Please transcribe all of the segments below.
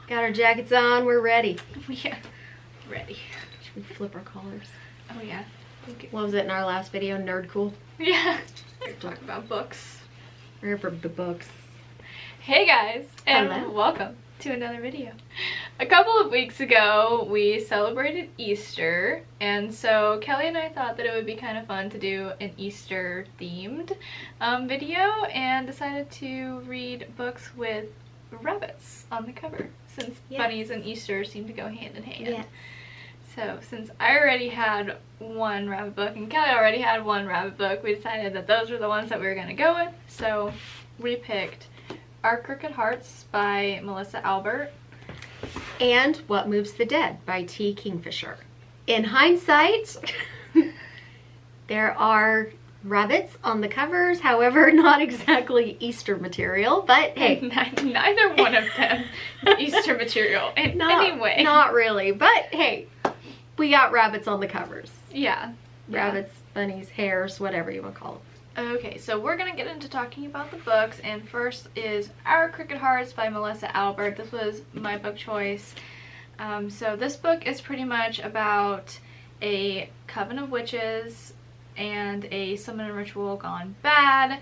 Got our jackets on, we're ready. Yeah, ready. Should we flip our collars? Oh yeah. Okay. What was it in our last video? Nerd cool? Yeah. We're talking about books. We're for the books. Hey guys, and Hello. welcome to another video. A couple of weeks ago, we celebrated Easter, and so Kelly and I thought that it would be kind of fun to do an Easter themed video, and decided to read books with rabbits on the cover, since Yes. bunnies and Easter seem to go hand in hand. Yes. So since I already had one rabbit book and Kelly already had one rabbit book, we decided that those were the ones that we were going to go with. So we picked Our Crooked Hearts by Melissa Albert. And What Moves the Dead by T. Kingfisher. In hindsight, there are rabbits on the covers, however, not exactly Easter material, but hey. Neither one of them is Easter material in any way. Not really, but hey, we got rabbits on the covers. Yeah. Rabbits, bunnies, hares, whatever you want to call them. Okay, so we're going to get into talking about the books, and first is Our Crooked Hearts by Melissa Albert. This was my book choice. So this book is pretty much about a coven of witches and a summon ritual gone bad,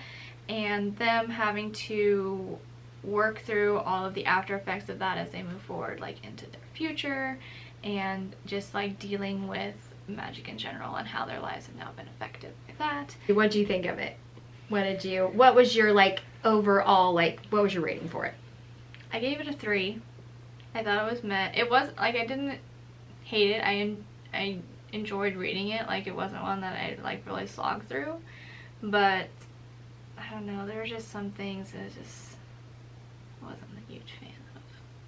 and them having to work through all of the after effects of that as they move forward, like into their future, and just like dealing with magic in general and how their lives have now been affected by that. What do you think of it? What was your like overall, like what was your rating for it? I gave it a 3. I thought it was meh. It was like, I didn't hate it. I enjoyed reading it. Like, it wasn't one that I like really slogged through, but I don't know, there were just some things that I just wasn't a huge fan of.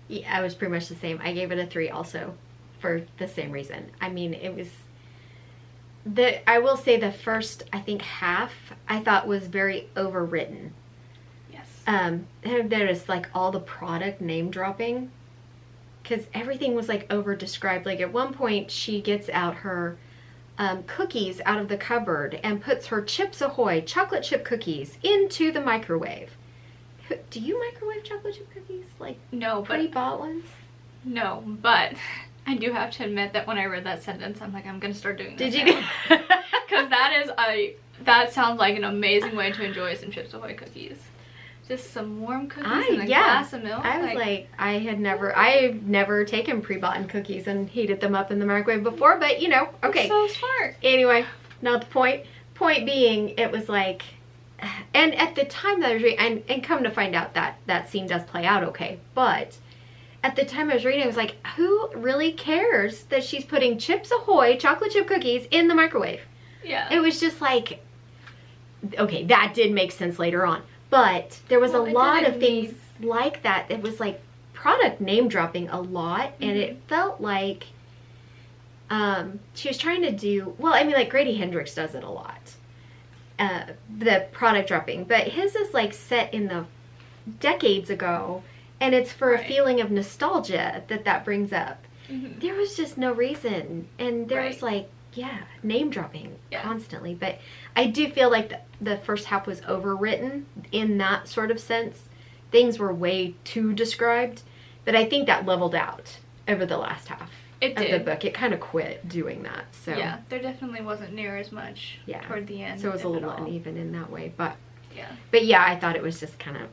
Yeah, I was pretty much the same. I gave it a 3 also for the same reason. I mean, it was I will say the first, I think, half I thought was very overwritten. Yes. I noticed like all the product name dropping, because everything was like over described. Like at one point she gets out her cookies out of the cupboard and puts her Chips Ahoy chocolate chip cookies into the microwave. Do you microwave chocolate chip cookies? Like No, pre-bought ones? No, but I do have to admit that when I read that sentence, I'm like, I'm gonna start doing this. Did you? Because that sounds like an amazing way to enjoy some Chips Ahoy cookies. Just some warm cookies and a glass of milk. I was like, I've never taken pre-bought cookies and heated them up in the microwave before, but you know, okay. That's so smart. Anyway, not the point. Point being, it was like, and at the time that I was reading, and come to find out that scene does play out okay, but at the time I was reading, I was like, who really cares that she's putting Chips Ahoy chocolate chip cookies in the microwave? Yeah. It was just like, okay, that did make sense later on. But there was a lot of things like that. It was like product name dropping a lot, and it felt like she was trying to do, well, I mean, like Grady Hendrix does it a lot, the product dropping, but his is like set in the decades ago, and it's for a feeling of nostalgia that brings up. There was just no reason, and there was like, yeah, name dropping constantly, but I do feel like the first half was overwritten in that sort of sense. Things were way too described, but I think that leveled out over the last half of the book. It kind of quit doing that. So yeah, there definitely wasn't near as much toward the end. So it was a little uneven in that way, but yeah. But yeah, I thought it was just kind of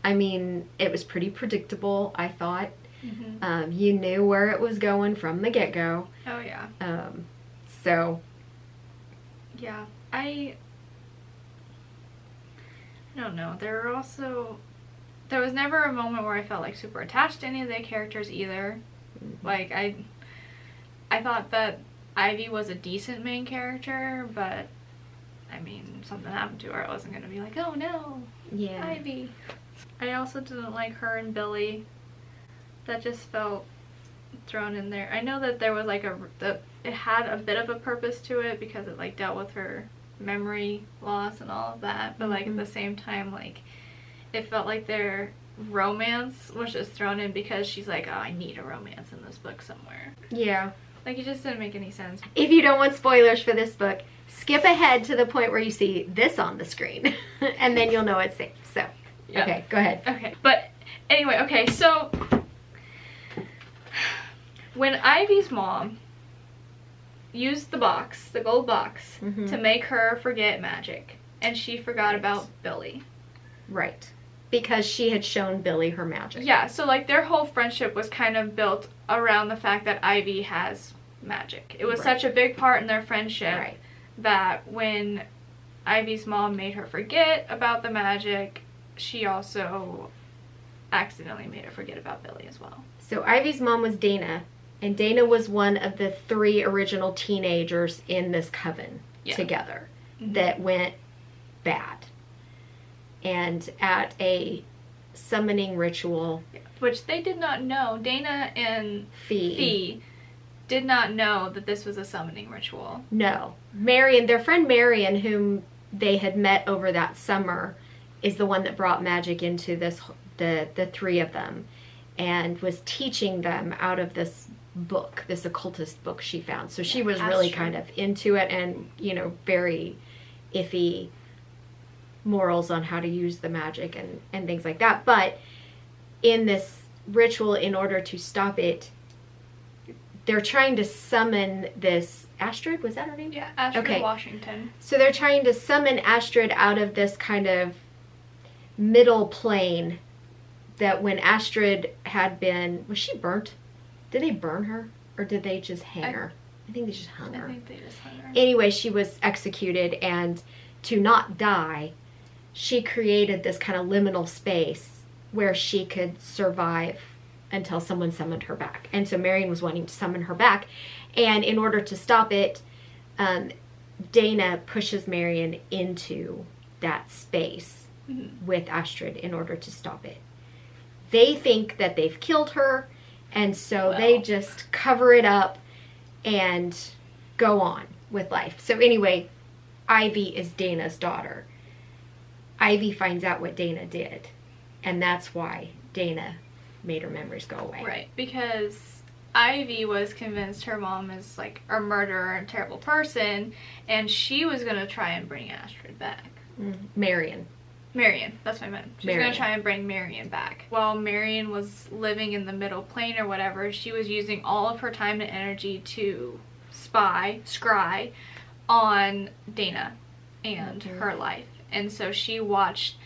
I mean, it was pretty predictable, I thought. You knew where it was going from the get-go. Oh yeah. So yeah, I don't know. There was never a moment where I felt like super attached to any of the characters either. Like I thought that Ivy was a decent main character, but I mean, something happened to her. I wasn't gonna be like, oh no, Ivy. I also didn't like her and Billy. That just felt thrown in there. I know that there was like it had a bit of a purpose to it because it like dealt with her memory loss and all of that, but like at the same time, like it felt like their romance was just thrown in because she's like, oh, I need a romance in this book somewhere. Yeah. Like, it just didn't make any sense. If you don't want spoilers for this book, skip ahead to the point where you see this on the screen and then you'll know it's safe. So, okay, go ahead. Okay, but anyway, okay, so When Ivy's mom used the box, the gold box, to make her forget magic, and she forgot about Billy. Right. Because she had shown Billy her magic. Yeah, so like their whole friendship was kind of built around the fact that Ivy has magic. It was such a big part in their friendship that when Ivy's mom made her forget about the magic, she also accidentally made her forget about Billy as well. So Ivy's mom was Dana, and Dana was one of the 3 original teenagers in this coven together that went bad. And at a summoning ritual, which they did not know, Dana and Fee did not know that this was a summoning ritual. No. Marion, their friend Marion, whom they had met over that summer, is the one that brought magic into this, the 3 of them, and was teaching them out of this book, this occultist book she found. So she was really kind of into it, and, you know, very iffy morals on how to use the magic and things like that. But in this ritual, in order to stop it, they're trying to summon this Astrid. Was that her name? Yeah, Astrid Washington. So they're trying to summon Astrid out of this kind of middle plane that when Astrid had been, was she burnt? Did they burn her, or did they just hang her? I think they just hung her. I think they just hung her. Anyway, she was executed, and to not die, she created this kind of liminal space where she could survive until someone summoned her back. And so Marion was wanting to summon her back. And in order to stop it, Dana pushes Marion into that space with Astrid in order to stop it. They think that they've killed her, and so they just cover it up and go on with life. So anyway, Ivy is Dana's daughter. Ivy finds out what Dana did, and that's why Dana made her memories go away. Right, because Ivy was convinced her mom is like a murderer and terrible person, and she was going to try and bring Astrid back. Marion, that's what I meant. She was going to try and bring Marion back. While Marion was living in the middle plane or whatever, she was using all of her time and energy to scry on Dana and her life. And so she watched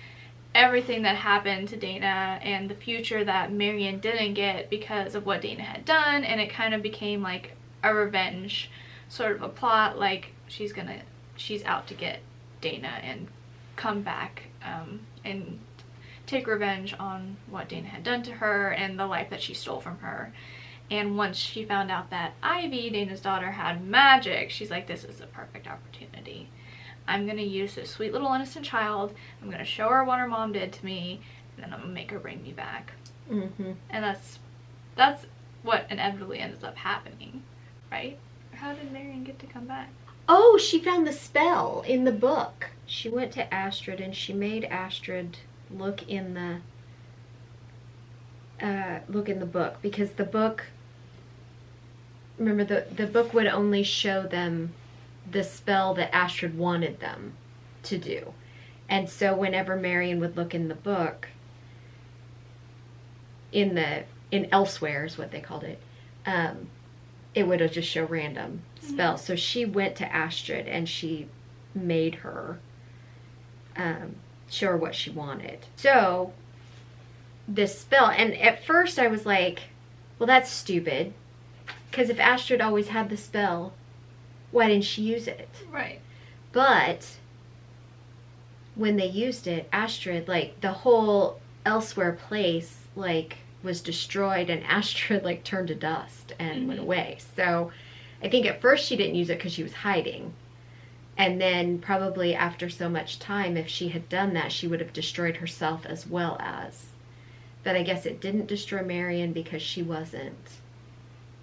everything that happened to Dana and the future that Marion didn't get because of what Dana had done, and it kind of became like a revenge sort of a plot, like she's out to get Dana and come back and take revenge on what Dana had done to her and the life that she stole from her. And once she found out that Ivy, Dana's daughter, had magic, she's like, this is the perfect opportunity. I'm going to use this sweet little innocent child. I'm going to show her what her mom did to me, and then I'm going to make her bring me back. And that's what inevitably ends up happening, right? How did Marion get to come back? Oh, she found the spell in the book. She went to Astrid, and she made Astrid look in the book, because the book, remember, the book would only show them the spell that Astrid wanted them to do. And so whenever Marion would look in the book, in elsewhere is what they called it, it would just show random spells. So she went to Astrid and she made her show her what she wanted. So this spell, and at first I was like, well, that's stupid, because if Astrid always had the spell, why didn't she use it? Right. But when they used it, Astrid, like, the whole elsewhere place, like, was destroyed, and Astrid, like, turned to dust and went away. So I think at first she didn't use it because she was hiding. And then probably after so much time, if she had done that, she would have destroyed herself as well as. But I guess it didn't destroy Marion because she wasn't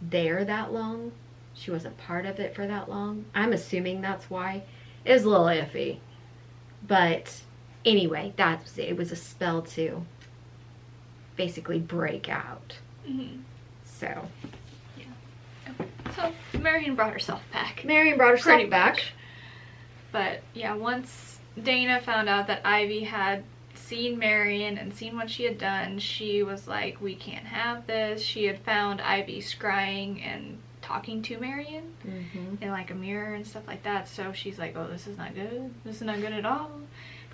there that long. She wasn't part of it for that long. I'm assuming that's why. It was a little iffy. But anyway, that was it. It was a spell to basically break out. So. Yeah. So Marion brought herself back. Marion brought herself back. But yeah, once Dana found out that Ivy had seen Marion and seen what she had done, she was like, we can't have this. She had found Ivy scrying and talking to Marion in like a mirror and stuff like that. So she's like, oh, this is not good. This is not good at all.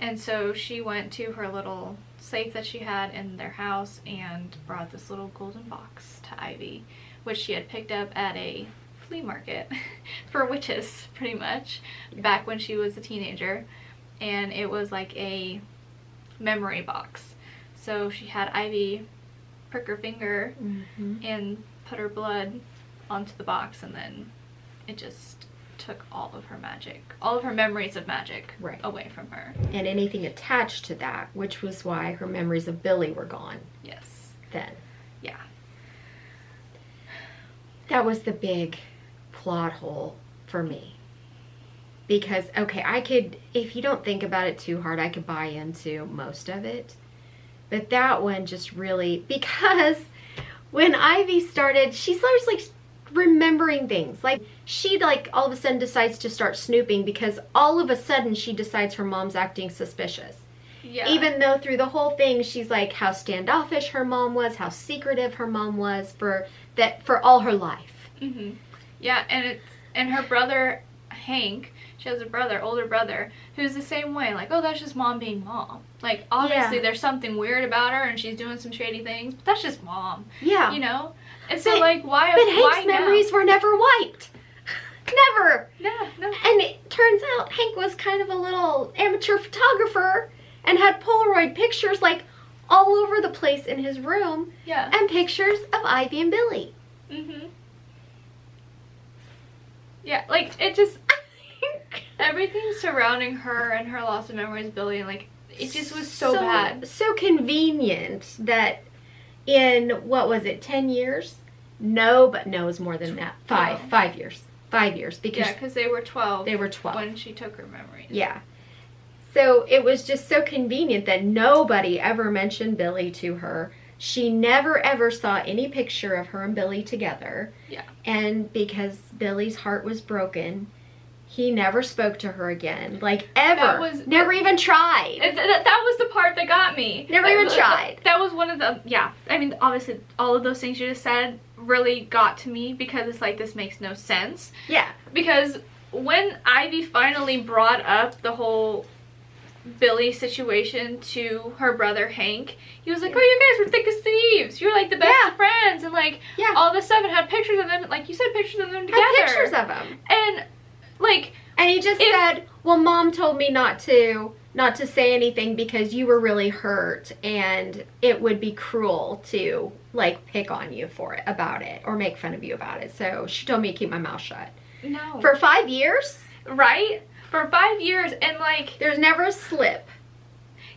And so she went to her little safe that she had in their house and brought this little golden box to Ivy, which she had picked up at a flea market for witches, pretty much, back when she was a teenager. And it was like a memory box. So she had Ivy prick her finger and put her blood onto the box, and then it just took all of her magic, all of her memories of magic away from her. And anything attached to that, which was why her memories of Billy were gone. Yes. Then. Yeah. That was the big plot hole for me. Because, okay, I could, if you don't think about it too hard, I could buy into most of it. But that one just really, because when Ivy started, she starts like remembering things. Like, she like all of a sudden decides to start snooping because all of a sudden she decides her mom's acting suspicious. Yeah. Even though through the whole thing she's like how standoffish her mom was, how secretive her mom was for all her life. Yeah, and her brother Hank, she has a brother, older brother, who's the same way. Like, oh, that's just mom being mom. Like, obviously there's something weird about her and she's doing some shady things, but that's just mom. Yeah. You know? And so, like, why? But Hank's memories were never wiped. Never. Yeah, no. And it turns out Hank was kind of a little amateur photographer and had Polaroid pictures, like, all over the place in his room. Yeah. And pictures of Ivy and Billy. Yeah, like, it just... everything surrounding her and her loss of memories, Billy, and, like, it just was so bad. So convenient that in, what was it, 10 years? No, but no, it was more than that. 5 years. 5 years. Because they were 12. They were 12. When she took her memories. Yeah. So it was just so convenient that nobody ever mentioned Billy to her. She never ever saw any picture of her and Billy together. Yeah. And because Billy's heart was broken, he never spoke to her again. Like, ever. Never even tried. That was the part that got me. Never even tried. That was one of the, yeah. I mean, obviously, all of those things you just said really got to me because it's like, this makes no sense. Yeah. Because when Ivy finally brought up the whole Billy situation to her brother Hank, he was like, oh, you guys were thick as thieves. You're like the best of friends. And like, all this stuff, and had pictures of them, like you said, pictures of them together. Had pictures of them. And like, and he just said, well, Mom told me not to say anything because you were really hurt and it would be cruel to like pick on you for it, about it, or make fun of you about it. So she told me to keep my mouth shut. No. For 5 years? Right? For 5 years, and like, there's never a slip.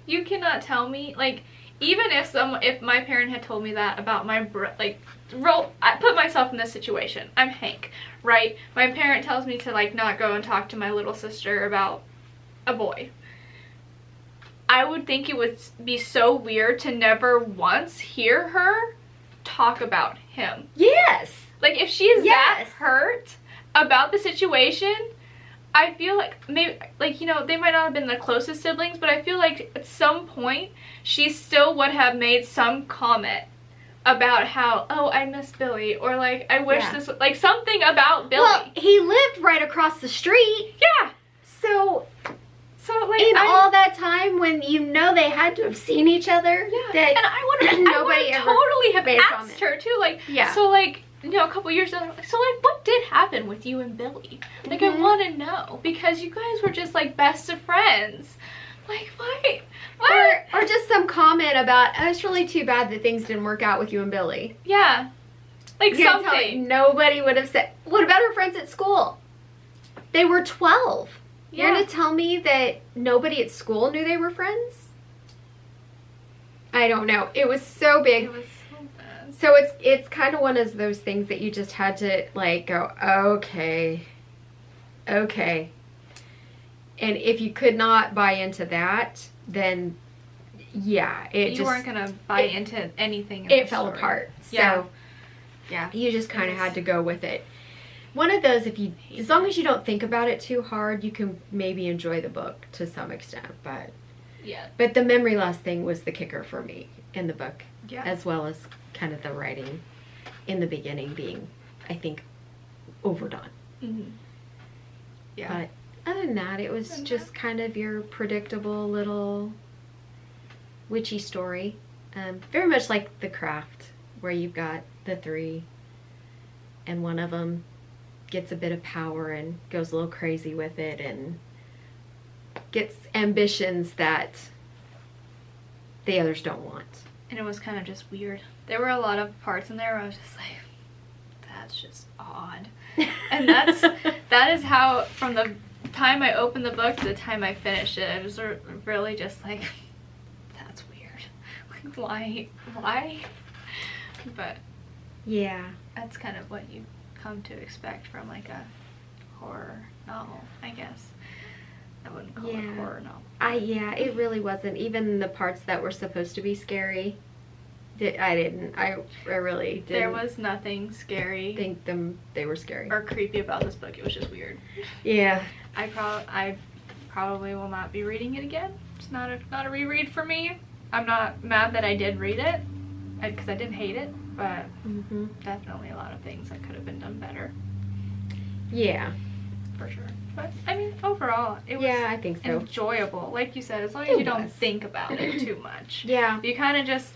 You cannot tell me, like, even if my parent had told me that about my I put myself in this situation. I'm Hank, right? My parent tells me to like not go and talk to my little sister about a boy. I would think it would be so weird to never once hear her talk about him. Yes. Like, if she is that hurt about the situation, I feel like maybe, like, you know, they might not have been the closest siblings, but I feel like at some point she still would have made some comment about how, oh, I miss Billy, or like, I wish this, like, something about Billy. Well, he lived right across the street. Yeah. So like, in all that time when you know they had to have seen each other, and I would totally have asked her too, like, so like, you know, a couple years ago, so like, what did happen with you and Billy? Like, I want to know, because you guys were just like best of friends. Like, why? Or just some comment about, oh, it's really too bad that things didn't work out with you and Billy. Yeah. Like, something. Nobody would have said, what about her friends at school? They were 12. Yeah. You're going to tell me that nobody at school knew they were friends? I don't know. It was so big. It was so bad. So it's kind of one of those things that you just had to, like, go, okay. And if you could not buy into that, then, yeah, you weren't going to buy into anything. It fell apart. So, yeah, you just kind of had to go with it. One of those, as long as you don't think about it too hard, you can maybe enjoy the book to some extent. But Yeah. But the memory loss thing was the kicker for me in the book, Yeah. as well as kind of the writing in the beginning being, I think, overdone. Mm-hmm. Yeah. But other than that, it was just kind of your predictable little witchy story. Very much like The Craft, where you've got the three, and one of them gets a bit of power and goes a little crazy with it and gets ambitions that the others don't want. And it was kind of just weird. There were a lot of parts in there where I was just like, that's just odd. And that is how, from the time I opened the book to the time I finished it, I was really just like, that's weird. Like, why? But yeah, that's kind of what you come to expect from like a horror novel, I guess. I wouldn't call it a horror novel. It really wasn't. Even the parts that were supposed to be scary, I really didn't. There was nothing scary. Think they were scary or creepy about this book. It was just weird. Yeah. I probably will not be reading it again. It's not a reread for me. I'm not mad that I did read it, because I didn't hate it, but definitely a lot of things that could have been done better. Yeah. For sure. But, I mean, overall, it was I think so. enjoyable. Like you said, as long as you don't think about it too much. Yeah. You kind of just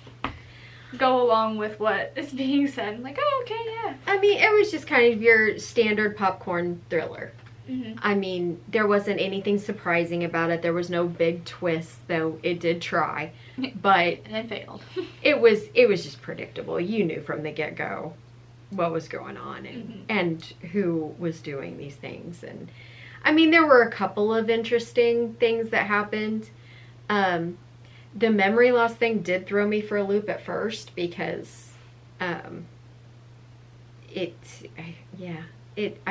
go along with what is being said. Like, oh, okay, yeah. I mean, it was just kind of your standard popcorn thriller. Mm-hmm. I mean, there wasn't anything surprising about it. There was no big twist, though it did try. But and it failed. it was just predictable. You knew from the get-go what was going on and who was doing these things. And I mean, there were a couple of interesting things that happened. The memory loss thing did throw me for a loop at first because I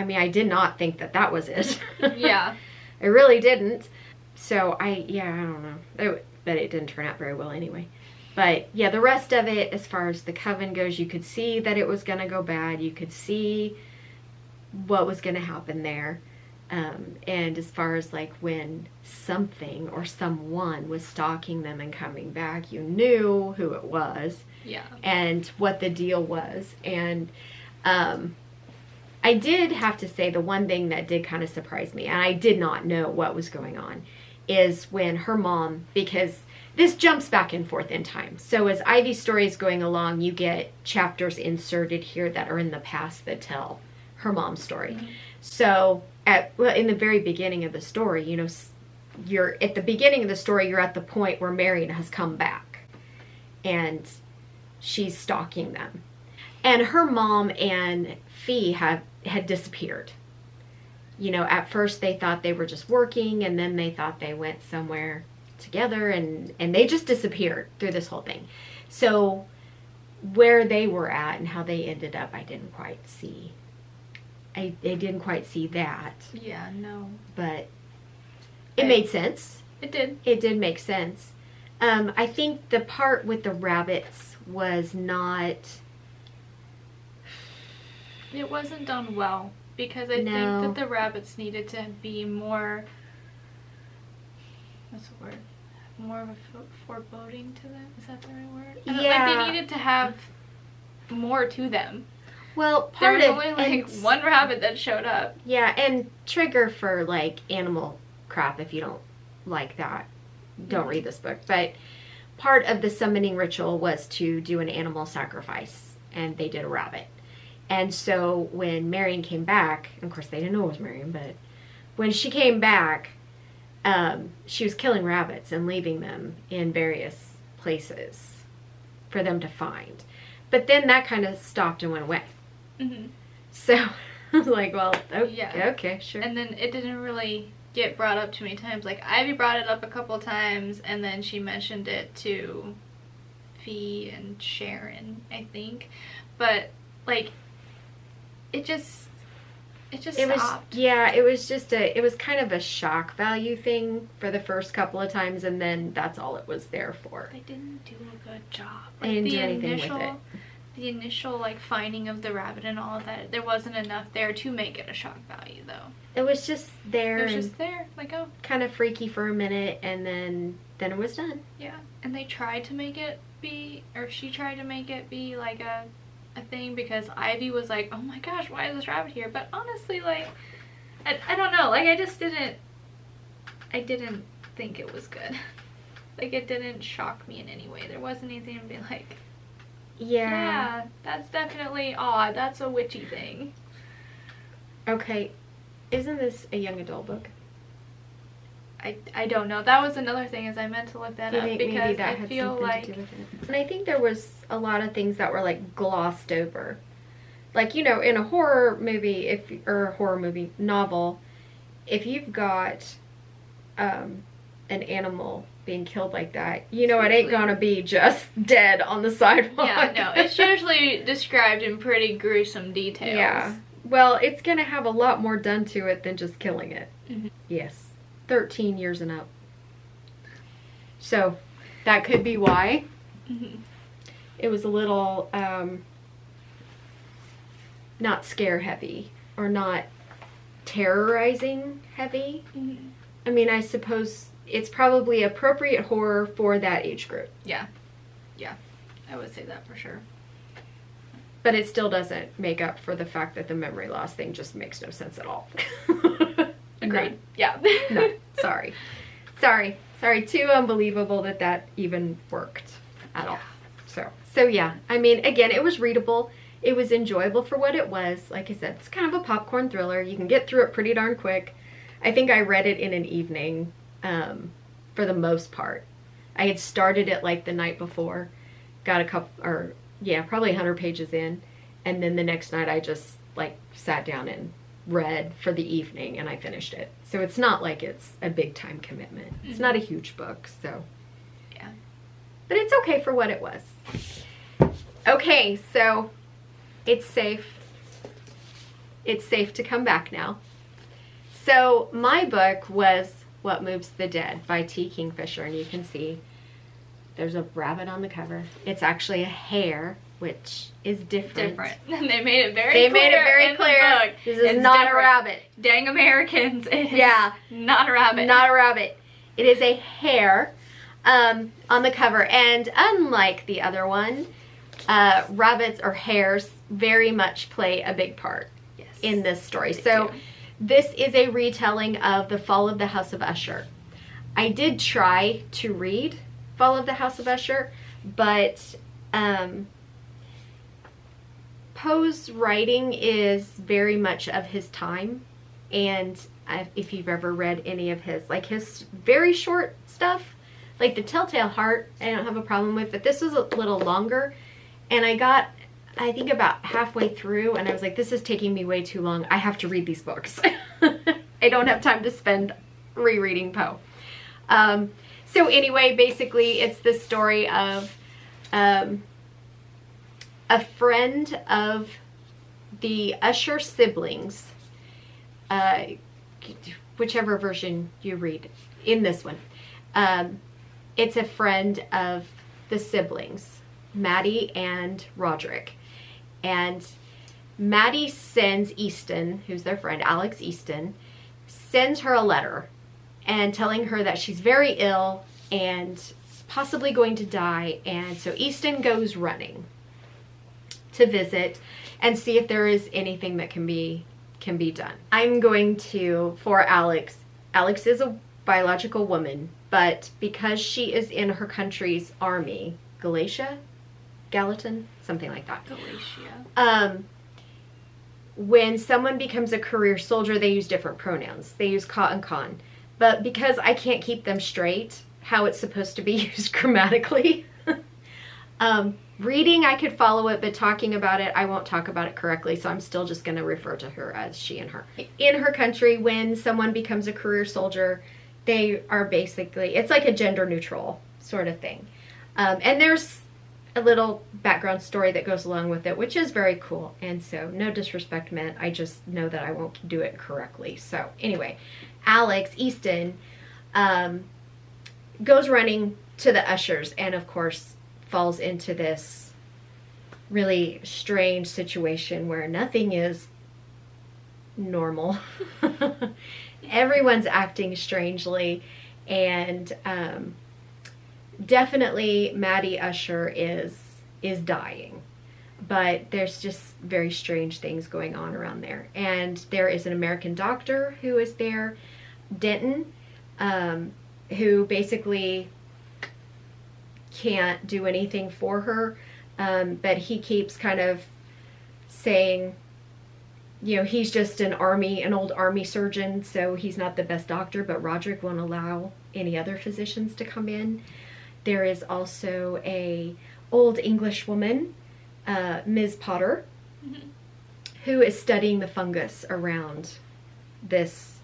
mean, I did not think that was it. Yeah. I really didn't. So I don't know. But it didn't turn out very well anyway. But yeah, the rest of it, as far as the coven goes, you could see that it was going to go bad. You could see what was going to happen there. And as far as like when something or someone was stalking them and coming back, you knew who it was. Yeah. And what the deal was. And I did have to say the one thing that did kind of surprise me, and I did not know what was going on, is when her mom, because this jumps back and forth in time. So as Ivy's story is going along, you get chapters inserted here that are in the past that tell her mom's story. Mm-hmm. So in the very beginning of the story, you're at the beginning of the story, you're at the point where Marion has come back and she's stalking them. And her mom and Fee had disappeared. At first they thought they were just working, and then they thought they went somewhere together, and they just disappeared through this whole thing. So where they were at and how they ended up, I didn't quite see. I didn't quite see that. Yeah, no. But it made sense. It did. It did make sense. I think the part with the rabbits was not... It wasn't done well, because I think that the rabbits needed to be more... What's the word? More of a foreboding to them? Is that the right word? Yeah. Like, they needed to have more to them. Well, there was only one rabbit that showed up. Yeah, and trigger for like animal crap, if you don't like that, don't read this book. But part of the summoning ritual was to do an animal sacrifice, and they did a rabbit. And so when Marion came back, of course they didn't know it was Marion, but when she came back, she was killing rabbits and leaving them in various places for them to find. But then that kind of stopped and went away. Mm-hmm. So I was like, well, okay, sure. And then it didn't really get brought up too many times. Like, Ivy brought it up a couple times, and then she mentioned it to Fee and Sharon, I think. But, like, it just stopped. It was kind of a shock value thing for the first couple of times, and then that's all it was there for. They didn't do a good job. They didn't do anything with it. the initial, like, finding of the rabbit and all of that, there wasn't enough there to make it a shock value, though. It was just there. It was just there, like, oh. Kind of freaky for a minute, and then it was done. Yeah, and they tried to make it be, or she tried to make it be, like, a thing, because Ivy was like, oh my gosh, why is this rabbit here? But honestly, like, I don't know, like, I didn't think it was good. Like, it didn't shock me in any way. There wasn't anything to be like, yeah, that's definitely odd. That's a witchy thing. Okay, isn't this a young adult book? I don't know. That was another thing, is I meant to look that up, because I feel like... To do with it? And I think there was a lot of things that were, like, glossed over. Like, you know, in a horror movie, or a horror movie novel, if you've got an animal being killed like that, you know, it ain't gonna be just dead on the sidewalk. Yeah, no, it's usually described in pretty gruesome details. Yeah. Well, it's gonna have a lot more done to it than just killing it. Mm-hmm. Yes. 13 years and up. So, that could be why. Mm-hmm. It was a little, not scare heavy, or not terrorizing heavy. Mm-hmm. I mean, I suppose it's probably appropriate horror for that age group. Yeah. Yeah. I would say that for sure. But it still doesn't make up for the fact that the memory loss thing just makes no sense at all. Agreed. No. Yeah. No. Sorry. Too unbelievable that even worked at all. So yeah. I mean, again, it was readable. It was enjoyable for what it was. Like I said, it's kind of a popcorn thriller. You can get through it pretty darn quick. I think I read it in an evening, for the most part. I had started it like the night before, got probably 100 pages in, and then the next night I just like sat down and read for the evening, and I finished it. So it's not like it's a big time commitment. Mm-hmm. It's not a huge book, so yeah. But it's okay for what it was. Okay, so it's safe. It's safe to come back now. So my book was What Moves the Dead by T. Kingfisher, and you can see there's a rabbit on the cover. It's actually a hare, which is different. And they made it very clear. This is not a rabbit. Dang Americans. It is not a rabbit. Not a rabbit. It is a hare on the cover. And unlike the other one, rabbits or hares very much play a big part in this story. So this is a retelling of The Fall of the House of Usher. I did try to read Fall of the House of Usher, but Poe's writing is very much of his time, and if you've ever read any of his, like his very short stuff, like The Telltale Heart, I don't have a problem with, but this was a little longer, and I got, I think, about halfway through, and I was like, this is taking me way too long. I have to read these books. I don't have time to spend rereading Poe. So anyway, basically, it's the story of a friend of the Usher siblings, whichever version you read in this one. It's a friend of the siblings, Maddie and Roderick. And Maddie sends Easton, who's their friend, Alex Easton, sends her a letter and telling her that she's very ill and possibly going to die. And so Easton goes running to visit and see if there is anything that can be done. I'm going to, for Alex is a biological woman, but because she is in her country's army, Gallatin, something like that. Galatia. When someone becomes a career soldier, they use different pronouns. They use ka and con. But because I can't keep them straight, how it's supposed to be used grammatically, reading I could follow it, but talking about it, I won't talk about it correctly, so I'm still just going to refer to her as she and her. In her country, when someone becomes a career soldier, they are basically, it's like a gender neutral sort of thing. And there's a little background story that goes along with it, which is very cool. And so, no disrespect meant, I just know that I won't do it correctly. So anyway, Alex Easton goes running to the Ushers and of course falls into this really strange situation where nothing is normal. Everyone's acting strangely, and definitely Maddie Usher is dying, but there's just very strange things going on around there. And there is an American doctor who is there, Denton, who basically can't do anything for her, but he keeps kind of saying, you know, he's just an old army surgeon, so he's not the best doctor, but Roderick won't allow any other physicians to come in. There is also a old English woman, Ms. Potter, who is studying the fungus around this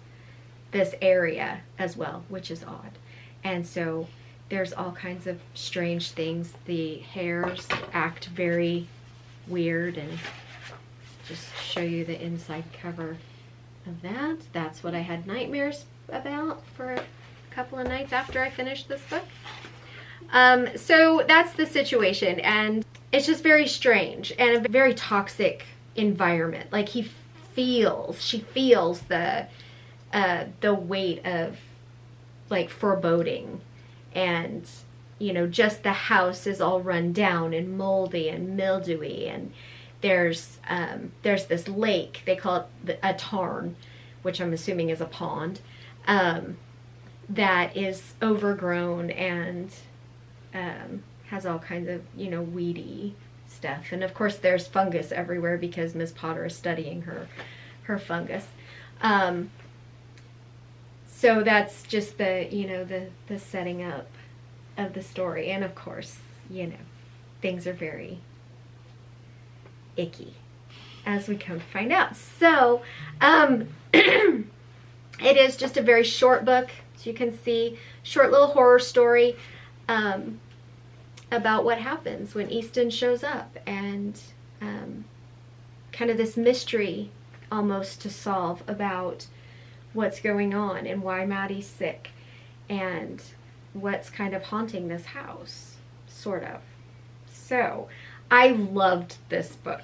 area as well, which is odd. And so there's all kinds of strange things. The hairs act very weird, and just show you the inside cover of that. That's what I had nightmares about for a couple of nights after I finished this book. So that's the situation, and it's just very strange and a very toxic environment. Like she feels the weight of like foreboding, and you know, just the house is all run down and moldy and mildewy, and there's this lake, they call it a tarn, which I'm assuming is a pond, that is overgrown and has all kinds of, you know, weedy stuff. And of course there's fungus everywhere because Miss Potter is studying her fungus. So that's just the, you know, the setting up of the story. And of course, you know, things are very icky, as we come to find out. So, it is just a very short book, as you can see, short little horror story about what happens when Easton shows up, and kind of this mystery almost to solve about what's going on and why Maddie's sick and what's kind of haunting this house, sort of. So, I loved this book.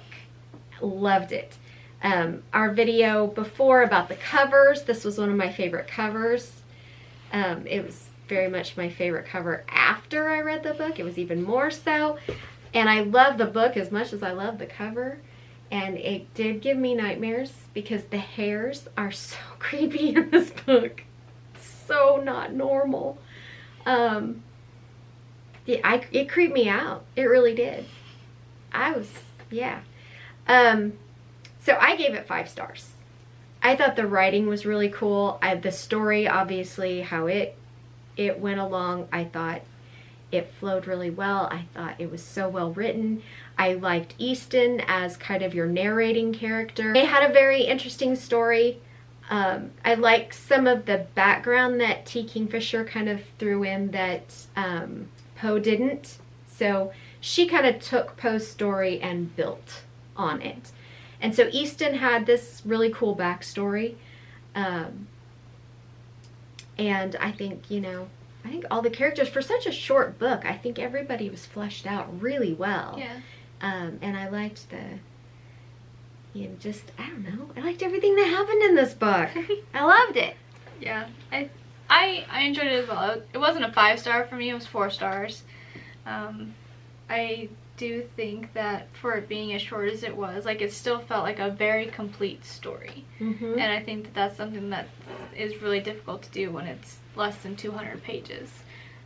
Loved it. Our video before about the covers, this was one of my favorite covers. It was very much my favorite cover after I read the book. It was even more so. And I love the book as much as I love the cover. And it did give me nightmares because the hairs are so creepy in this book. So not normal. It creeped me out. It really did. So I gave it 5 stars. I thought the writing was really cool. The story, obviously, how it went along, I thought it flowed really well. I thought it was so well written. I liked Easton as kind of your narrating character. It had a very interesting story. I like some of the background that T. Kingfisher kind of threw in that Poe didn't. So she kind of took Poe's story and built on it. And so Easton had this really cool backstory. And I think, you know, I think all the characters, for such a short book, I think everybody was fleshed out really well. Yeah. And I liked I don't know, I liked everything that happened in this book. I loved it. Yeah, I enjoyed it as well. It wasn't a 5-star for me, it was 4 stars. I do think that for it being as short as it was, like, it still felt like a very complete story. Mm-hmm. And I think that that's something that is really difficult to do when it's less than 200 pages.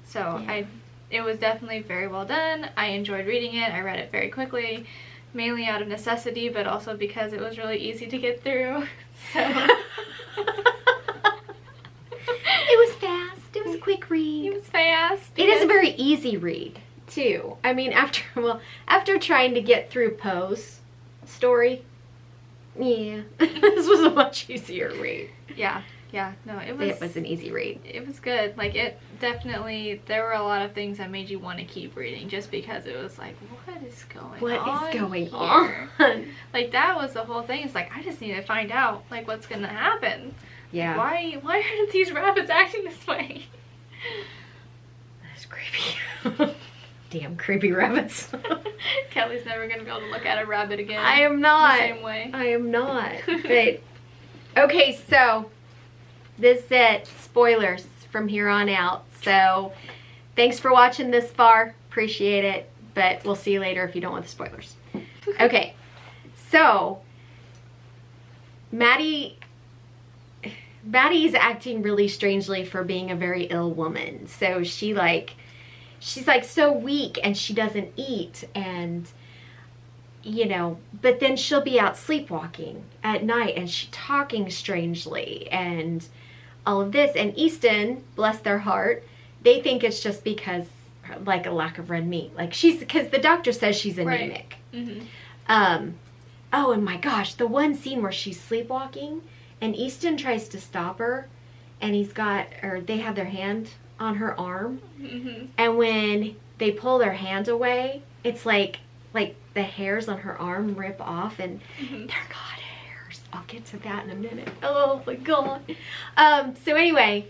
So yeah. It was definitely very well done. I enjoyed reading it. I read it very quickly, mainly out of necessity, but also because it was really easy to get through. So It was fast. It was a quick read. it was fast. It is a very easy read, too. I mean, after trying to get through Poe's story, yeah, this was a much easier read. Yeah, no, it was an easy read. It was good. Like, it definitely, there were a lot of things that made you want to keep reading just because it was like, what is going on? Like, that was the whole thing. It's like, I just need to find out, like, what's going to happen. Yeah. Why are these rabbits acting this way? That's creepy. Damn creepy rabbits. Kelly's never gonna be able to look at a rabbit again. I am not. The same way. I am not. But okay, so this is it. Spoilers from here on out. So thanks for watching this far. Appreciate it. But we'll see you later if you don't want the spoilers. Okay, so Maddie's acting really strangely for being a very ill woman. So she's like so weak and she doesn't eat, and you know, but then she'll be out sleepwalking at night and she's talking strangely and all of this. And Easton, bless their heart, they think it's just because like a lack of red meat. Like because the doctor says she's anemic. Right. Mm-hmm. Oh, and my gosh, the one scene where she's sleepwalking and Easton tries to stop her, and they have their hand on her arm. Mm-hmm. And when they pull their hand away, it's like the hairs on her arm rip off, and they're not hairs. I'll get to that in a minute. Oh my god. So anyway,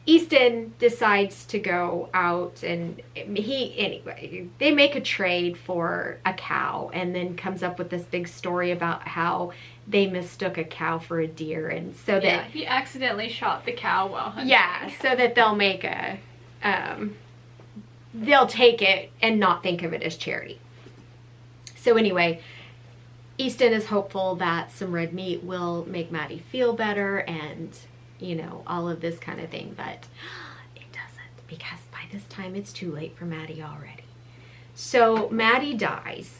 Easton decides to go out, and they make a trade for a cow, and then comes up with this big story about how they mistook a cow for a deer, and so that he accidentally shot the cow while hunting. Yeah, so that they'll make they'll take it and not think of it as charity. So anyway, Easton is hopeful that some red meat will make Maddie feel better, and you know, all of this kind of thing, but it doesn't, because by this time it's too late for Maddie already. So Maddie dies,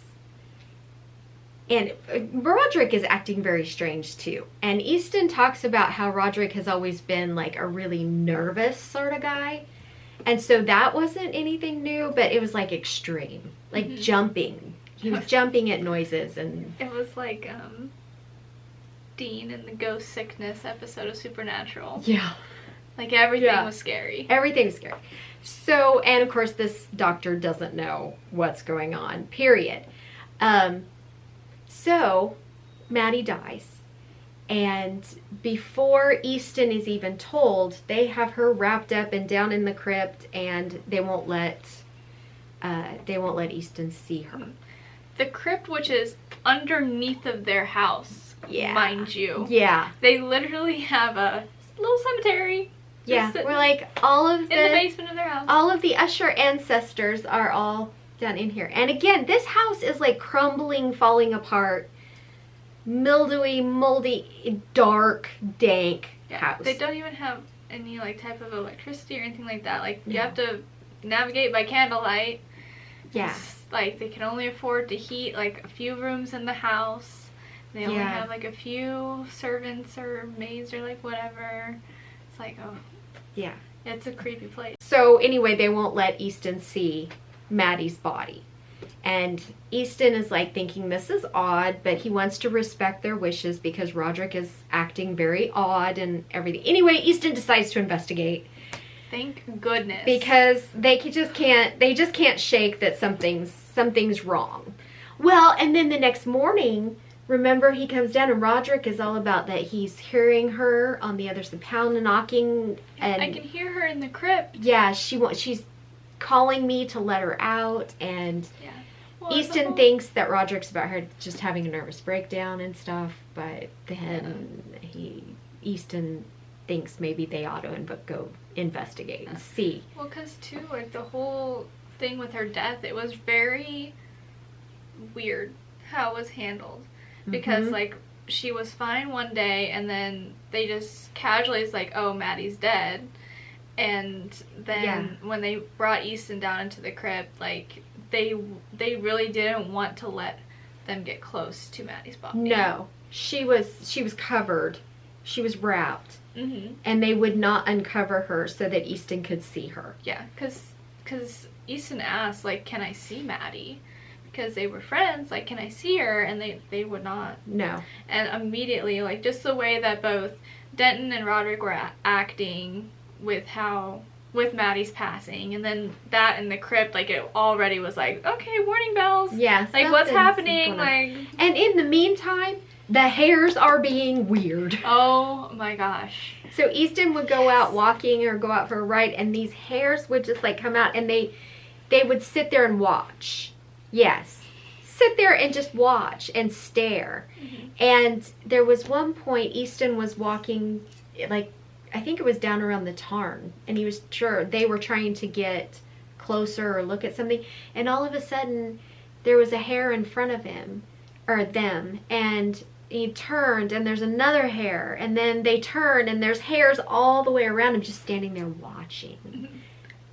and Roderick is acting very strange too. And Easton talks about how Roderick has always been like a really nervous sort of guy. And so that wasn't anything new, but it was like extreme, like jumping. He was jumping at noises, and it was like Dean in the Ghost Sickness episode of Supernatural. Yeah. Like everything was scary. Everything was scary. So, and of course this doctor doesn't know what's going on, period. So Maddie dies. And before Easton is even told, they have her wrapped up and down in the crypt, and they won't let Easton see her. The crypt, which is underneath of their house, mind you. Yeah. They literally have a little cemetery. Yeah, we're like all of in the basement of their house. All of the Usher ancestors are all down in here. And again, this house is like crumbling, falling apart. Mildewy, moldy, dark, dank house. They don't even have any like type of electricity or anything like that. Like you have to navigate by candlelight. Yeah. It's, like they can only afford to heat like a few rooms in the house. They only have like a few servants or maids or like whatever. It's like, oh. Yeah. It's a creepy place. So anyway, they won't let Easton see Maddie's body. And Easton is like thinking this is odd, but he wants to respect their wishes because Roderick is acting very odd and everything. Anyway, Easton decides to investigate. Thank goodness. Because they just can't shake that something's wrong. Well, and then the next morning, remember, he comes down and Roderick is all about that he's hearing her on the other side, pound knocking, and I can hear her in the crypt. Yeah, she's calling me to let her out, and well, Easton thinks that Roderick's about her just having a nervous breakdown and stuff, but then Easton thinks maybe they ought to go investigate and see. Well, because too, like the whole thing with her death, it was very weird how it was handled. Because like she was fine one day and then they just casually is like, oh, Maddie's dead. And then when they brought Easton down into the crypt, like they really didn't want to let them get close to Maddie's body. No, she was covered, she was wrapped, and they would not uncover her so that Easton could see her. Yeah, because Easton asked, like, can I see Maddie? Because they were friends, like, can I see her? And they would not. No. And immediately, like, just the way that both Denton and Roderick were acting with Maddie's passing, and then that in the crypt, like, it already was like, okay, warning bells. Yeah. Like, what's happening? Like, and in the meantime, the hairs are being weird. Oh my gosh. So Easton would go out walking or go out for a ride, and these hairs would just like come out, and they would sit there and watch. Yes. Sit there and just watch and stare. Mm-hmm. And there was one point Easton was walking, like, I think it was down around the tarn, and he was sure they were trying to get closer or look at something, and all of a sudden there was a hare in front of him, or them, and he turned and there's another hare, and then they turn and there's hares all the way around him just standing there watching. Mm-hmm.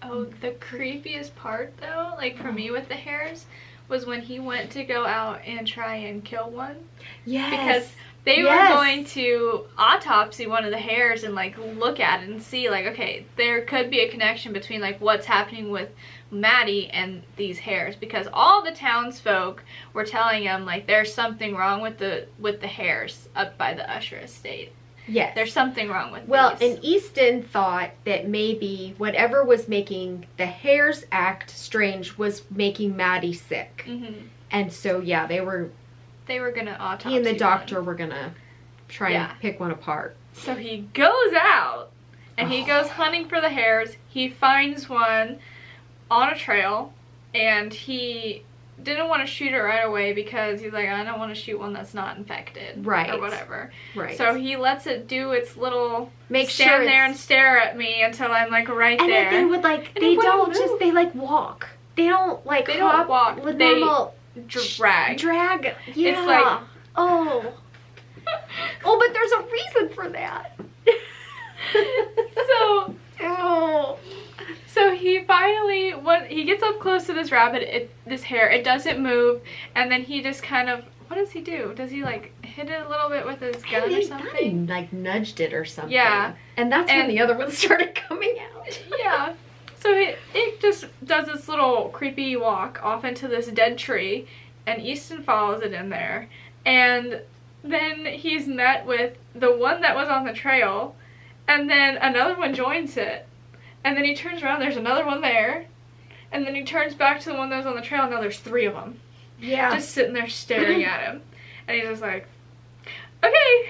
Oh, the creepiest part though, like for me with the hares, was when he went to go out and try and kill one. Yes. Because they were going to autopsy one of the hares and like look at it and see like, okay, there could be a connection between like what's happening with Maddie and these hares, because all the townsfolk were telling him like there's something wrong with the hares up by the Usher estate. Yes. There's something wrong with Well, these. and Easton thought that maybe whatever was making the hares act strange was making Maddie sick. Mm-hmm. And so, yeah, they were gonna autopsy he and the doctor one. were gonna try and pick one apart. So he goes out and he goes hunting for the hares. He finds one on a trail, and he didn't want to shoot it right away because he's like, I don't want to shoot one that's not infected, right, or whatever. Right. So he lets it do its little stand there and stare at me until I'm like right and there. And they would like and they don't just they like walk. They don't like they hop don't walk. with They normal drag. Drag. Yeah. It's like oh, but there's a reason for that. So. Oh. So he finally, when he gets up close to this rabbit, this hare, it doesn't move, and then he just kind of, what does he do? Does he like hit it a little bit with his gun or something? He like nudged it or something. Yeah. And that's when the other one started coming out. Yeah. So it just does this little creepy walk off into this dead tree, and Easton follows it in there, and then he's met with the one that was on the trail, and then another one joins it. And then he turns around, there's another one there. And then he turns back to the one that was on the trail, and now there's 3 of them. Yeah. Just sitting there staring at him. And he's just like, okay,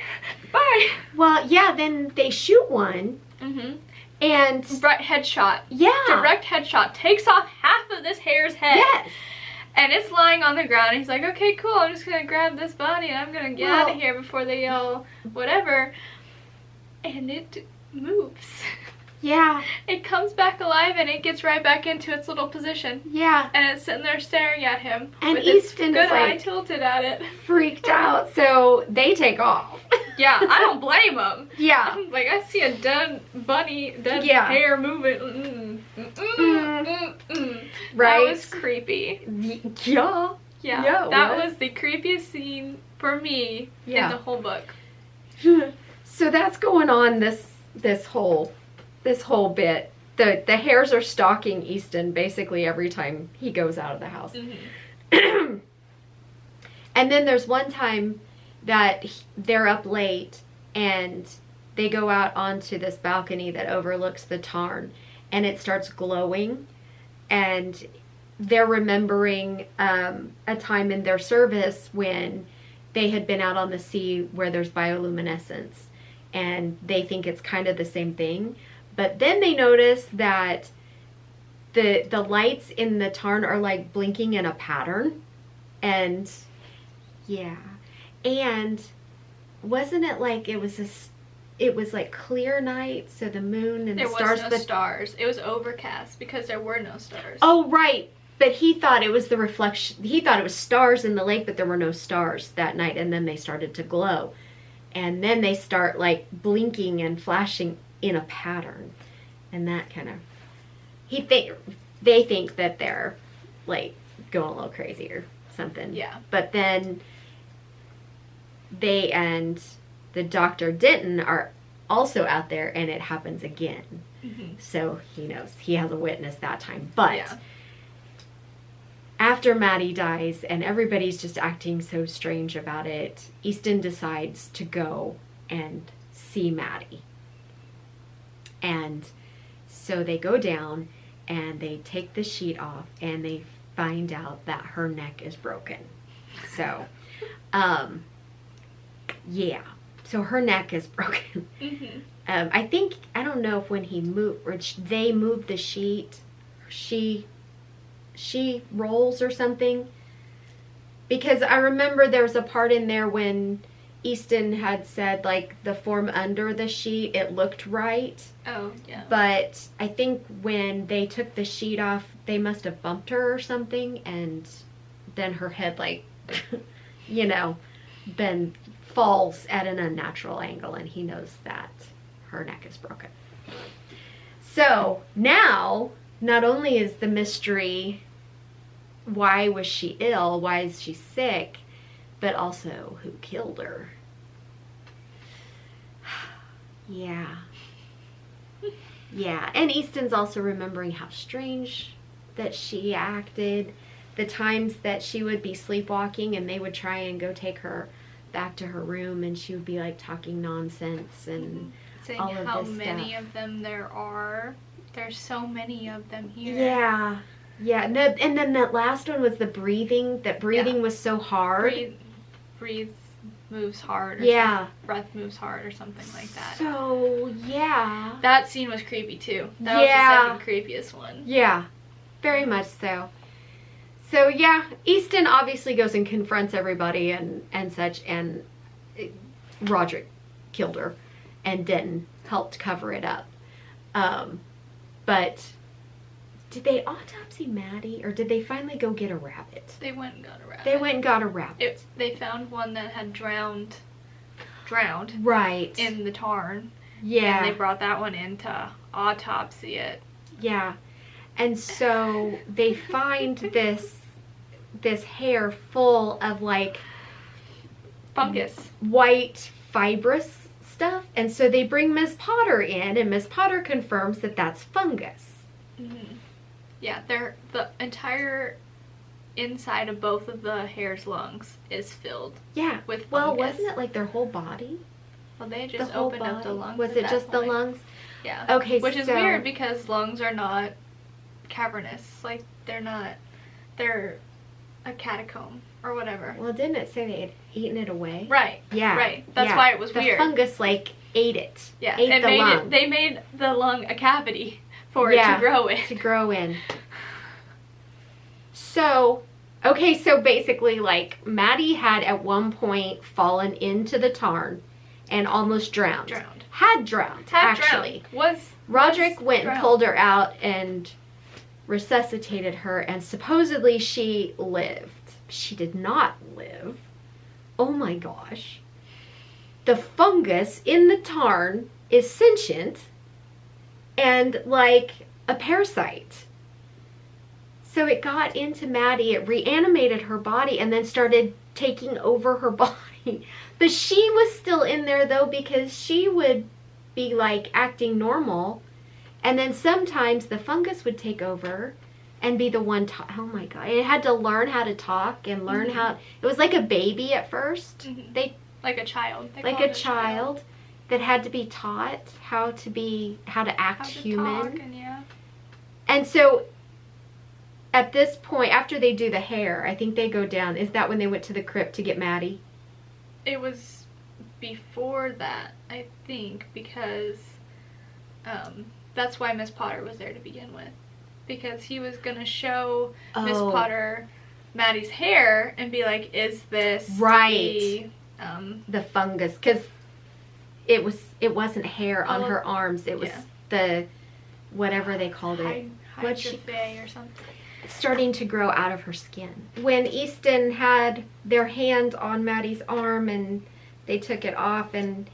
bye. Well, yeah, then they shoot one. Mm-hmm. And... Headshot. Yeah. Direct headshot. Takes off half of this hare's head. Yes. And it's lying on the ground. And he's like, okay, cool, I'm just going to grab this body and I'm going to get out of here before they yell whatever. And it moves. Yeah. It comes back alive and it gets right back into its little position. Yeah. And it's sitting there staring at him. And with Easton its is good eye like tilted at it. freaked out, so they take off. Yeah, I don't blame him. Yeah. I'm like, I see a dead bunny, dead hare moving. Right. That was creepy. Yeah. Yeah, that was the creepiest scene for me in the whole book. So that's going on this whole bit. The hares are stalking Easton basically every time he goes out of the house. Mm-hmm. And then there's one time that they're up late and they go out onto this balcony that overlooks the tarn, and it starts glowing, and they're remembering a time in their service when they had been out on the sea where there's bioluminescence, and they think it's kind of the same thing. But then they notice that the lights in the tarn are like blinking in a pattern. And yeah. And wasn't it like it was like clear night, so the moon and the stars. There was no stars. It was overcast because there were no stars. Oh, right. But he thought it was the reflection. He thought it was stars in the lake, but there were no stars that night. And then they started to glow. And then they start like blinking and flashing in a pattern. And that kind of, they think that they're like going a little crazy or something. Yeah. But then they and the Dr. Denton are also out there, and it happens again. Mm-hmm. So he knows. He has a witness that time. But yeah. After Maddie dies and everybody's just acting so strange about it, Easton decides to go and see Maddie. And so they go down and they take the sheet off and they find out that her neck is broken. So, yeah. So her neck is broken. Mm-hmm. I don't know if when he moved, or they moved the sheet, she she rolls or something. Because I remember there was a part in there when Easton had said, like, the form under the sheet, it looked right. Oh, yeah. But I think when they took the sheet off, they must have bumped her or something, and then her head, like, you know, then falls at an unnatural angle, and he knows that her neck is broken. So now, not only is the mystery, why was she ill, why is she sick, but also who killed her. Yeah. Yeah, and Easton's also remembering how strange that she acted, the times that she would be sleepwalking and they would try and go take her back to her room, and she would be like talking nonsense and saying all of how this many stuff. of them there are. There's so many of them here. Yeah. Yeah, no, and then that last one was the breathing. That breathing was so hard. Breathe moves hard. Or Yeah. breath moves hard or something like that. So, yeah. That scene was creepy too. That Yeah. was the second creepiest one. Yeah, very much so. So, yeah, Easton obviously goes and confronts everybody and such, and Roderick killed her and Denton helped cover it up. But did they autopsy Maddie, or did they finally go get a rabbit? They went and got a rabbit. They went and got a rabbit. They found one that had drowned Right. in the tarn. Yeah. And they brought that one in to autopsy it. Yeah. And so they find this hair full of like Fungus. white fibrous stuff, and so they bring Miss Potter in, and Miss Potter confirms that that's fungus. Mm-hmm. Yeah, the entire inside of both of the hare's lungs is filled. Yeah. With fungus. Well, wasn't it like their whole body? Well, they The just whole opened up the body? lungs. Was at it that just the point. lungs? Yeah. Okay, Which is so- weird because lungs are not cavernous. Like, they're a catacomb or whatever. Well, didn't it say they had eaten it away? Right. Yeah. Right. That's yeah. why it was the weird. fungus like ate it. Yeah. Ate It the made lung they made the lung a cavity for it Yeah, to grow in. to grow in. So, okay, so basically, like, Maddie had at one point fallen into the tarn and almost drowned. Had drowned, actually. Roderick went and pulled her out and resuscitated her, and supposedly she lived. She did not live. Oh my gosh. The fungus in the tarn is sentient and like a parasite. So it got into Maddie, it reanimated her body, and then started taking over her body. But she was still in there though, because she would be like acting normal, and then sometimes the fungus would take over and be the one oh my god, it had to learn how to talk and learn how, it was like a baby at first. They like a child. like a child that had to be taught how to act human. Talk and And so at this point, after they do the hair, I think they go down. Is that when they went to the crypt to get Maddie? It was before that, I think, because that's why Miss Potter was there to begin with. Because he was going to show Miss Potter Maddie's hair and be like, is this right the fungus? Because it wasn't hair on her arms. It was the whatever they called it. Hydrophae or something. Starting to grow out of her skin. When Easton had their hand on Maddie's arm and they took it off, and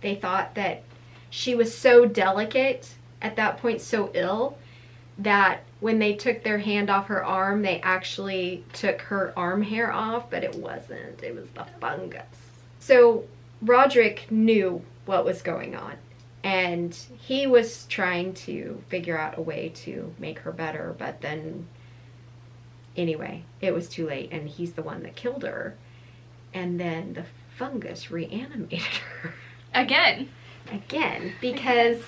they thought that she was so delicate at that point, so ill, that when they took their hand off her arm, they actually took her arm hair off, but it wasn't. It was the fungus. So Roderick knew what was going on, and he was trying to figure out a way to make her better, but then anyway, it was too late, and he's the one that killed her. And then the fungus reanimated her. Again, because,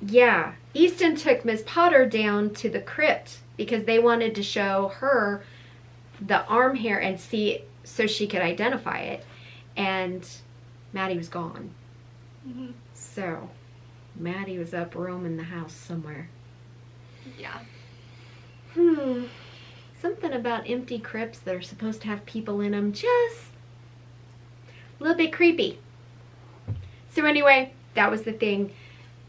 yeah, Easton took Miss Potter down to the crypt because they wanted to show her the arm hair and see it so she could identify it. And Maddie was gone. So, Maddie was up roaming the house somewhere. Yeah. Something about empty crypts that are supposed to have people in them, just a little bit creepy. So anyway, that was the thing.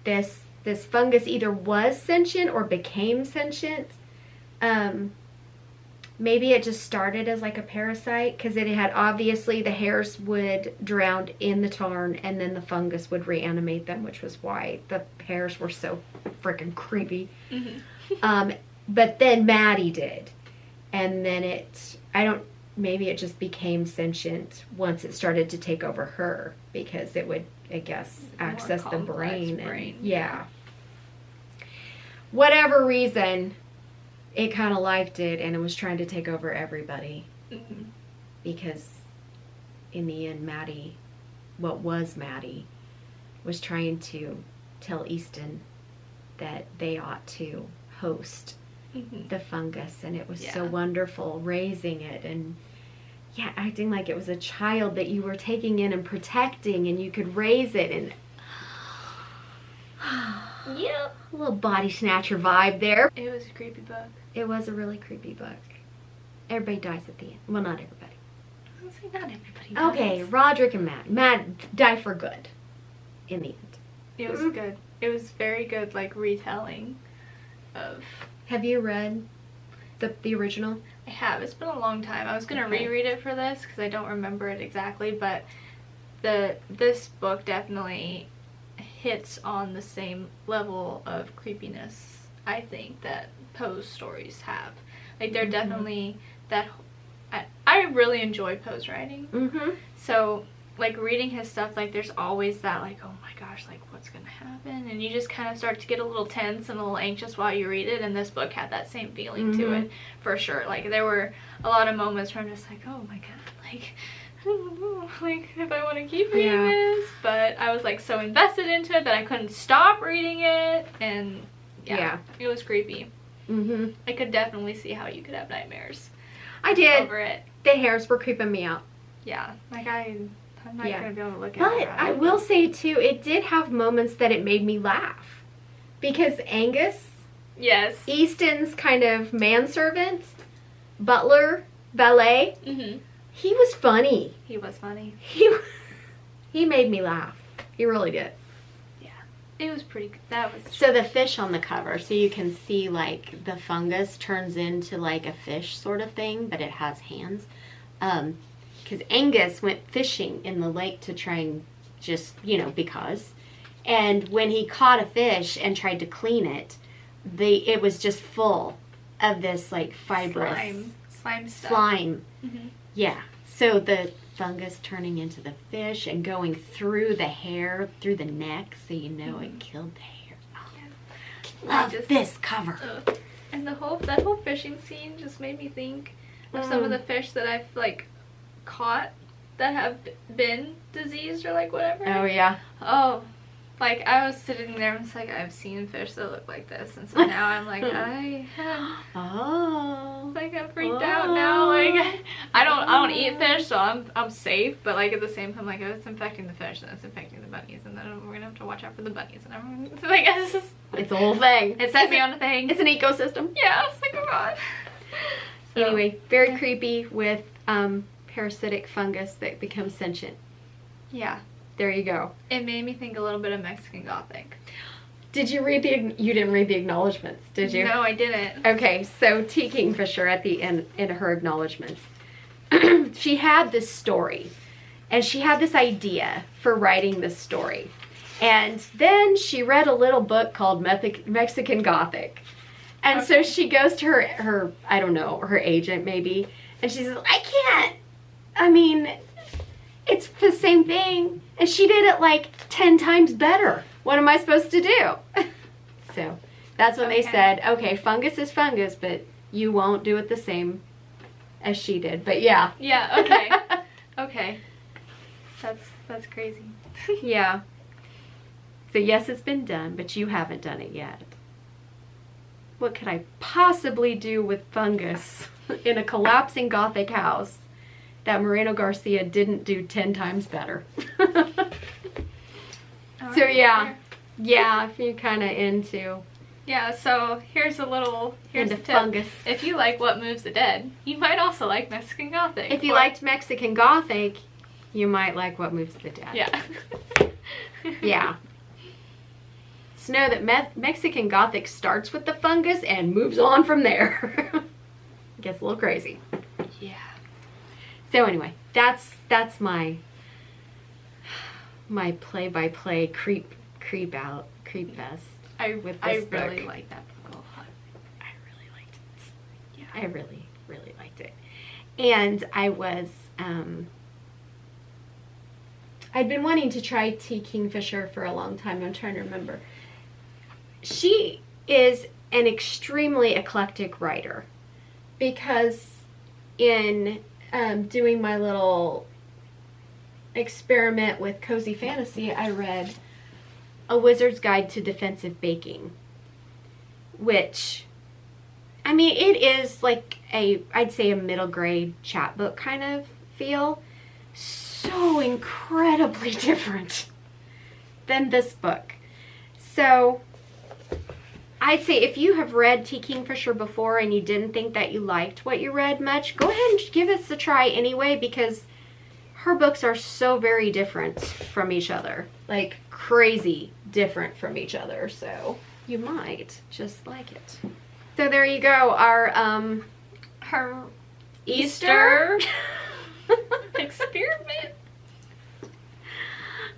This fungus either was sentient or became sentient. Maybe it just started as like a parasite, because it had, obviously the hairs would drown in the tarn and then the fungus would reanimate them, which was why the hairs were so freaking creepy. But then Maddie did. And then maybe it just became sentient once it started to take over her, because it would, I guess, access the brain. Yeah. Whatever reason, it kind of liked it, and it was trying to take over everybody. Because in the end, Maddie, what was Maddie, was trying to tell Easton that they ought to host the fungus, and it was so wonderful raising it, and acting like it was a child that you were taking in and protecting, and you could raise it, and a little body snatcher vibe there. It was a creepy book. It was a really creepy book. Everybody dies at the end. Well, not everybody. I was like, not everybody dies. Okay, Roderick and Matt die for good in the end. It was good. It was very good, like, retelling of... Have you read the original? I have. It's been a long time. I was going to reread it for this because I don't remember it exactly, but this book definitely hits on the same level of creepiness, I think, that Poe's stories have. Like, they're definitely that... I really enjoy Poe's writing. So, like, reading his stuff, like, there's always that, like, oh my gosh, like, what's gonna happen? And you just kind of start to get a little tense and a little anxious while you read it, and this book had that same feeling to it, for sure. Like, there were a lot of moments where I'm just like, oh my god, like, I don't know, like, if I want to keep reading this, but I was, like, so invested into it that I couldn't stop reading it, and, it was creepy. I could definitely see how you could have nightmares. I did. Over it. The hairs were creeping me out. Yeah, like, I'm not going to be able to look at it. it. But I will say, too, it did have moments that it made me laugh. Because Angus, Easton's kind of manservant, butler, valet, he was funny. He was funny. He made me laugh. He really did. Yeah. It was pretty good. That was... So the fish on the cover, so you can see, like, the fungus turns into, like, a fish sort of thing, but it has hands. Because Angus went fishing in the lake to try and just, because. And when he caught a fish and tried to clean it, it was just full of this, like, fibrous... Slime stuff. Slime. Yeah. So the fungus turning into the fish and going through the hair, through the neck, so it killed the hair. Oh, love this cover. And that whole fishing scene just made me think of some of the fish that I've, like, caught that have been diseased or, like, whatever. Oh, yeah. Oh, like, I was sitting there and it's like, I've seen fish that look like this, and so now I'm like, like, I'm freaked out now. Like, I don't eat fish, so I'm safe, but, like, at the same time, like, it's infecting the fish, and it's infecting the bunnies, and then we're gonna have to watch out for the bunnies, and everyone, like, it's a whole thing. It set me on a thing. It's an ecosystem. Yeah, it's like, oh god. So, anyway, very creepy with parasitic fungus that becomes sentient. Yeah. There you go. It made me think a little bit of Mexican Gothic. Did you read you didn't read the acknowledgments, did you? No, I didn't. Okay, so T. Kingfisher at the end in her acknowledgments, she had this story, and she had this idea for writing this story. And then she read a little book called Mexican Gothic. And so she goes to her, I don't know, her agent maybe, and she says, it's the same thing. And she did it like 10 times better. What am I supposed to do? So that's when they said, okay, fungus is fungus, but you won't do it the same as she did. But yeah. Yeah, okay. Okay. That's crazy. Yeah. So yes, it's been done, but you haven't done it yet. What could I possibly do with fungus in a collapsing Gothic house that Moreno Garcia didn't do 10 times better? So yeah, if you're kind of into Yeah, so here's a Into tip. fungus. If you like What Moves the Dead, you might also like Mexican Gothic. If you liked Mexican Gothic, you might like What Moves the Dead. Yeah. Yeah. Just know that Mexican Gothic starts with the fungus and moves on from there. Gets a little crazy. Yeah. So anyway, that's my play-by-play creep fest. I with really this book. like that book a lot. I really liked it. Yeah. I really, really liked it. And I was, I'd been wanting to try T. Kingfisher for a long time. I'm trying to remember. She is an extremely eclectic writer because in doing my little experiment with Cozy Fantasy, I read A Wizard's Guide to Defensive Baking, which, I mean, it is like I'd say a middle grade chapbook kind of feel. So incredibly different than this book. So I'd say if you have read T. Kingfisher before and you didn't think that you liked what you read much, go ahead and give this a try anyway, because her books are so very different from each other. Like crazy different from each other. So you might just like it. So there you go, our Her Easter experiment.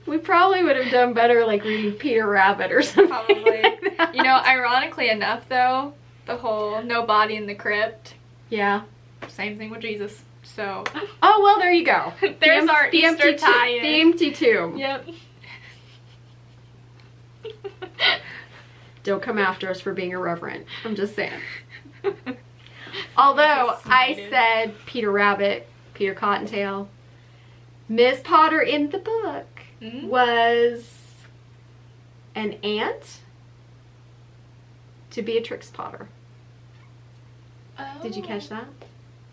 We probably would have done better like reading Peter Rabbit or something. Probably. Like that. You know, ironically enough though, the whole no body in the crypt, Yeah. same thing with Jesus. So Oh, well, there you go. there's our The Easter empty tie-in. The empty tomb. Yep. Don't come after us for being irreverent. I'm just saying. Although I Smited. said Peter Rabbit, Peter Cottontail, Miss Potter in the book Mm. was an aunt to Beatrix Potter. Oh. Did you catch that?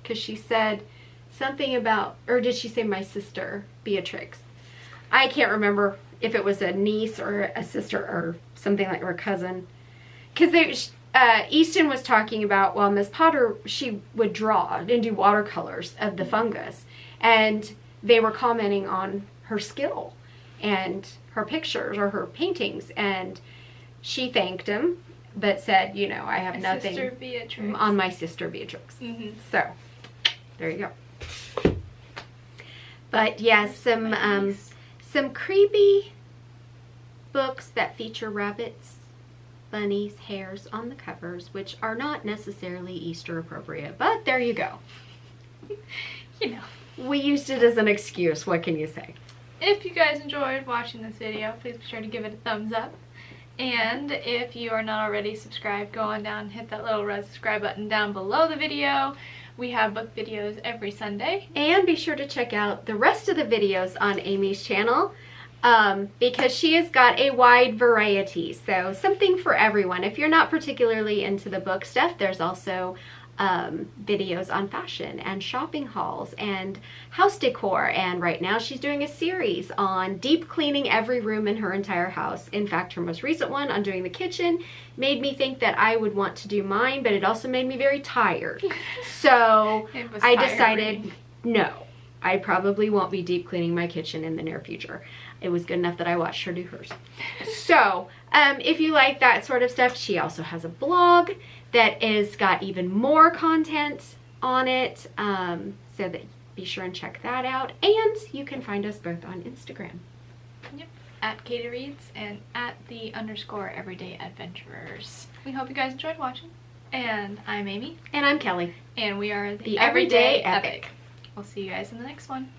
Because she said something about, or did she say my sister, Beatrix? I can't remember if it was a niece or a sister or something like, or a cousin. Because Easton was talking about, well, Miss Potter, she would draw and do watercolors of the fungus. And they were commenting on her skill and her pictures or her paintings. And she thanked him, but said, you know, I have My nothing sister Beatrix. on my sister Beatrix. Mm-hmm. So, there you go. But yes, some creepy books that feature rabbits, bunnies, hares on the covers, which are not necessarily Easter appropriate, but there you go. You know. We used it as an excuse. What can you say? If you guys enjoyed watching this video, please be sure to give it a thumbs up. And if you are not already subscribed, go on down and hit that little red subscribe button down below the video. We have book videos every Sunday. And be sure to check out the rest of the videos on Amy's channel, because she has got a wide variety. So something for everyone. If you're not particularly into the book stuff, there's also videos on fashion and shopping hauls and house decor, and right now she's doing a series on deep cleaning every room in her entire house. In fact, her most recent one on doing the kitchen made me think that I would want to do mine, but it also made me very tired. So It was I tiring. decided no, I probably won't be deep cleaning my kitchen in the near future. It was good enough that I watched her do hers. So if you like that sort of stuff, she also has a blog that is got even more content on it, so that be sure and check that out. And you can find us both on Instagram. Yep. At Katie Reads and at @_everyday adventurers. We hope you guys enjoyed watching. And I'm Amy. And I'm Kelly. And we are The Everyday Epic. We'll see you guys in the next one.